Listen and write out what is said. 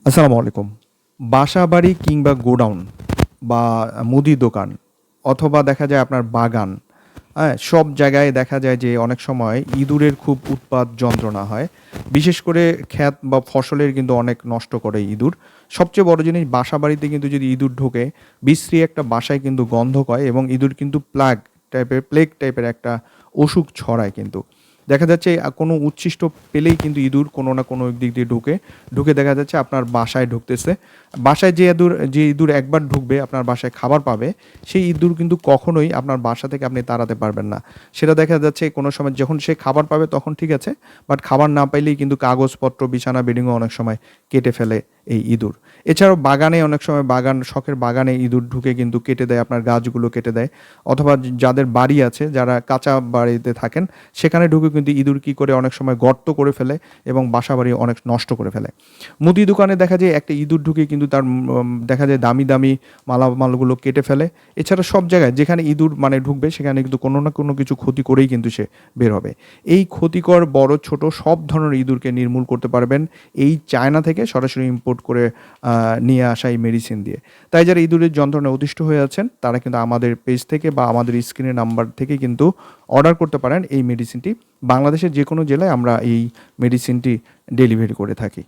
আসসালামু আলাইকুম। বাসাবাড়ি কিংবা গোডাউন বা মুদির দোকান অথবা দেখা যায় আপনার বাগান, হ্যাঁ? সব জায়গায় দেখা যায় যে অনেক সময় ইঁদুরের খুব উৎপাত যন্ত্রণা হয়। বিশেষ করে ক্ষেত বা ফসলের কিন্তু অনেক নষ্ট করে ইঁদুর। সবচেয়ে বড় জিনিস বাসাবাড়িতে কিন্তু যদি ইঁদুর ঢোকে, বিশ্রী একটা বাসায় কিন্তু গন্ধ হয় এবং ইঁদুর কিন্তু প্লেগ টাইপের একটা অসুখ ছড়ায় কিন্তু। দেখা যাচ্ছে কোনো উচ্ছিষ্ট পেলেই কিন্তু ইঁদুর কোনো না কোনো দিক দিয়ে ঢুকে। ঢুকে দেখা যাচ্ছে আপনার বাসায় ঢুকতেছে। বাসায় যে ইঁদুর একবার ঢুকবে আপনার বাসায় খাবার পাবে, সেই ইঁদুর কিন্তু কখনোই আপনার বাসা থেকে আপনি তাড়াতে পারবেন না। সেটা দেখা যাচ্ছে কোনো সময় যখন সে খাবার পাবে তখন ঠিক আছে। বাট খাবার না পাইলেই কিন্তু কাগজপত্র, বিছানা, বেডিংও অনেক সময় কেটে ফেলে এই ইঁদুর। এছাড়াও বাগানে অনেক সময় শখের বাগানে ইঁদুর ঢুকে কিন্তু কেটে দেয়, আপনার গাছগুলো কেটে দেয়। অথবা যাদের বাড়ি আছে, যারা কাঁচা বাড়িতে থাকেন, সেখানে ঢুকে কিন্তু ইঁদুর কি করে অনেক সময় গর্ত করে ফেলে এবং বাসাবাড়ি অনেক নষ্ট করে ফেলে। মুদি দোকানে দেখা যায় একটা ইঁদুর ঢুকে কিন্তু তার দেখা যায় দামি, দামি মালামালগুলো কেটে ফেলে। এছাড়া সব জায়গায় যেখানে ইঁদুর মানে ঢুকবে সেখানে কিন্তু কোনো না কোনো কিছু ক্ষতি করেই কিন্তু সে বের হবে। এই ক্ষতিকর বড় ছোট সব ধরনের ইঁদুরকে নির্মূল করতে পারবেন এই চায়না থেকে সরাসরি ইম্পোর্ট করে নিয়ে আসা এই মেডিসিন দিয়ে। তাই যারা ইঁদুরের যন্ত্রণায় অতিষ্ঠ হয়ে আছেন তারা কিন্তু আমাদের পেজ থেকে বা আমাদের স্ক্রিনের নাম্বার থেকে কিন্তু অর্ডার করতে পারেন এই মেডিসিনটি। বাংলাদেশের যেকোনো জেলায় আমরা এই মেডিসিনটি ডেলিভারি করে থাকি।